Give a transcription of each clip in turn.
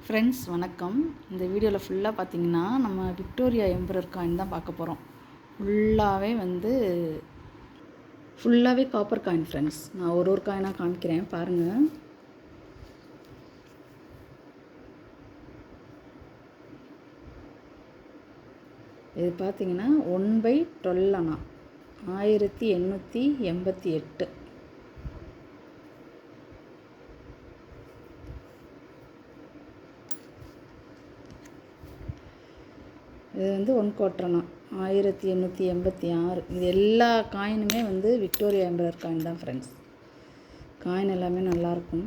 Friends வணக்கம். இந்த வீடியோவில் ஃபுல்லாக பார்த்தீங்கன்னா நம்ம விக்டோரியா எம்பரர் காயின் தான் பார்க்க போகிறோம். ஃபுல்லாகவே காப்பர் காயின் ஃப்ரெண்ட்ஸ். நான் ஒரு காயினாக காமிக்கிறேன் பாருங்கள். இது பார்த்தீங்கன்னா 1/12 அணா 1888. இது வந்து 1/4 அணா 1886. இது எல்லா காயினுமே வந்து விக்டோரியா எம்பரர் காயின் தான் ஃப்ரெண்ட்ஸ். காயின் எல்லாமே நல்லாயிருக்கும்.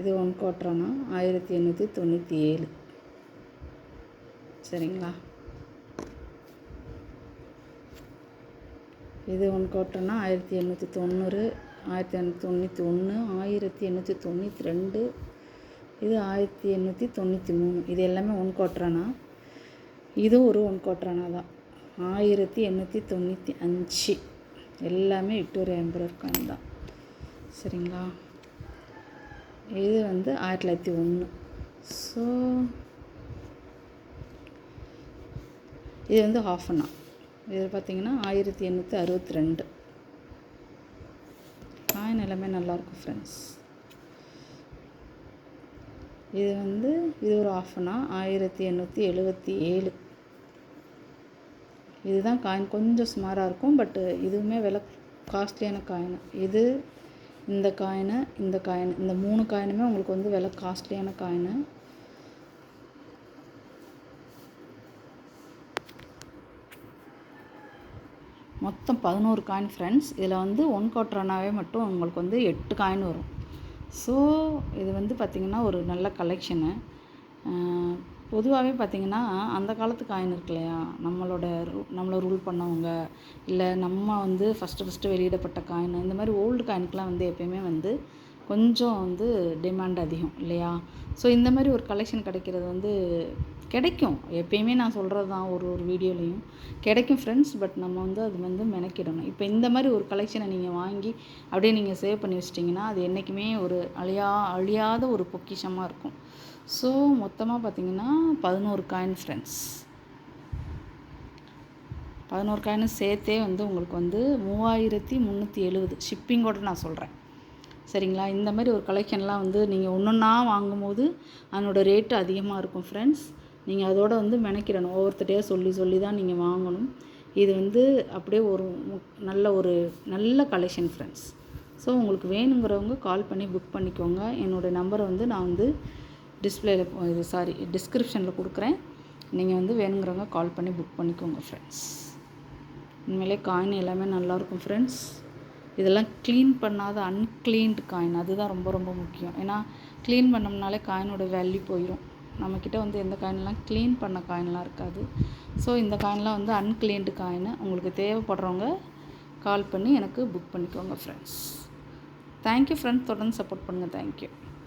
இது 1/4 அணா 1897. சரிங்களா? இது 1/4 அணா 1890, 1891, 1892, இது 1893. இது எல்லாமே 1/4 அணா. இது ஒரு 1/4 அணா தான், 1895. எல்லாமே விக்டோரியா எம்பரர் காயின் தான். சரிங்களா? இது வந்து 1901. ஸோ இது வந்து 1/2 அணா. இது பார்த்திங்கன்னா 1862. காயின் எல்லாமே நல்லாயிருக்கும் ஃப்ரெண்ட்ஸ். இது ஒரு 1/2 அணா 1877. இதுதான் காயின் கொஞ்சம் சுமாராக இருக்கும், பட்டு இதுவுமே விலை காஸ்ட்லியான காயின். இது இந்த காயின் இந்த 3 காயினுமே உங்களுக்கு வந்து விலை காஸ்ட்லியான காயின். மொத்தம் 11 காயின் ஃப்ரெண்ட்ஸ். இதில் வந்து 1/4 அணாவே மட்டும் உங்களுக்கு வந்து 8 காயின் வரும். ஸோ இது வந்து பார்த்திங்கன்னா ஒரு நல்ல கலெக்ஷனு. பொதுவாகவே பார்த்திங்கன்னா அந்த காலத்து காயின் இருக்கு இல்லையா, நம்மளை ரூல் பண்ணவங்க, இல்லை நம்ம வந்து ஃபஸ்ட்டு வெளியிடப்பட்ட காயின், இந்த மாதிரி ஓல்டு காயினுக்கெலாம் வந்து எப்போயுமே வந்து கொஞ்சம் வந்து டிமாண்ட் அதிகம் இல்லையா? ஸோ இந்த மாதிரி ஒரு கலெக்ஷன் கிடைக்கிறது வந்து கிடைக்கும். எப்பயுமே நான் சொல்கிறது தான், ஒரு வீடியோலையும் கிடைக்கும் ஃப்ரெண்ட்ஸ். பட் நம்ம வந்து அது வந்து மெனக்கிடணும். இப்போ இந்த மாதிரி ஒரு கலெக்ஷனை நீங்கள் வாங்கி அப்படியே நீங்கள் சேவ் பண்ணி வச்சிட்டிங்கன்னா அது என்றைக்குமே ஒரு அழியாத ஒரு பொக்கிஷமாக இருக்கும். ஸோ மொத்தமாக பார்த்திங்கன்னா 11 காயின் ஃப்ரெண்ட்ஸ். 11 காயினும் சேர்த்தே வந்து உங்களுக்கு வந்து 3370 ஷிப்பிங்கோடு நான் சொல்கிறேன். சரிங்களா? இந்த மாதிரி ஒரு கலெக்ஷன்லாம் வந்து நீங்கள் ஒன்றா வாங்கும்போது அதனோட ரேட்டு அதிகமாக இருக்கும் ஃப்ரெண்ட்ஸ். நீங்கள் அதோடு வந்து மெனக்கிடணும். ஒவ்வொருத்தரையாக சொல்லி தான் நீங்கள் வாங்கணும். இது வந்து அப்படியே ஒரு நல்ல கலெக்ஷன் ஃப்ரெண்ட்ஸ். ஸோ உங்களுக்கு வேணுங்கிறவங்க கால் பண்ணி புக் பண்ணிக்கோங்க. என்னோடய நம்பரை வந்து நான் வந்து டிஸ்கிரிப்ஷனில் கொடுக்குறேன். நீங்கள் வந்து வேணுங்கிறவங்க கால் பண்ணி புக் பண்ணிக்கோங்க ஃப்ரெண்ட்ஸ். உண்மையிலே காயின் எல்லாமே நல்லாயிருக்கும் ஃப்ரெண்ட்ஸ். இதெல்லாம் க்ளீன் பண்ணாத அன்க்ளீன்டு காயின், அதுதான் ரொம்ப ரொம்ப முக்கியம். ஏன்னா க்ளீன் பண்ணோம்னாலே காயினோட வேல்யூ போயிடும். நம்மக்கிட்ட வந்து எந்த காயின்லாம் க்ளீன் பண்ண காயின்லாம் இருக்காது. ஸோ இந்த காயின்லாம் வந்து அன்க்ளீன்டு காயின். உங்களுக்கு தேவைப்படுறவங்க கால் பண்ணி எனக்கு புக் பண்ணிக்கோங்க ஃப்ரெண்ட்ஸ். Thank you friends. தொடர்ந்து சப்போர்ட் பண்ணுங்கள். தேங்க்யூ.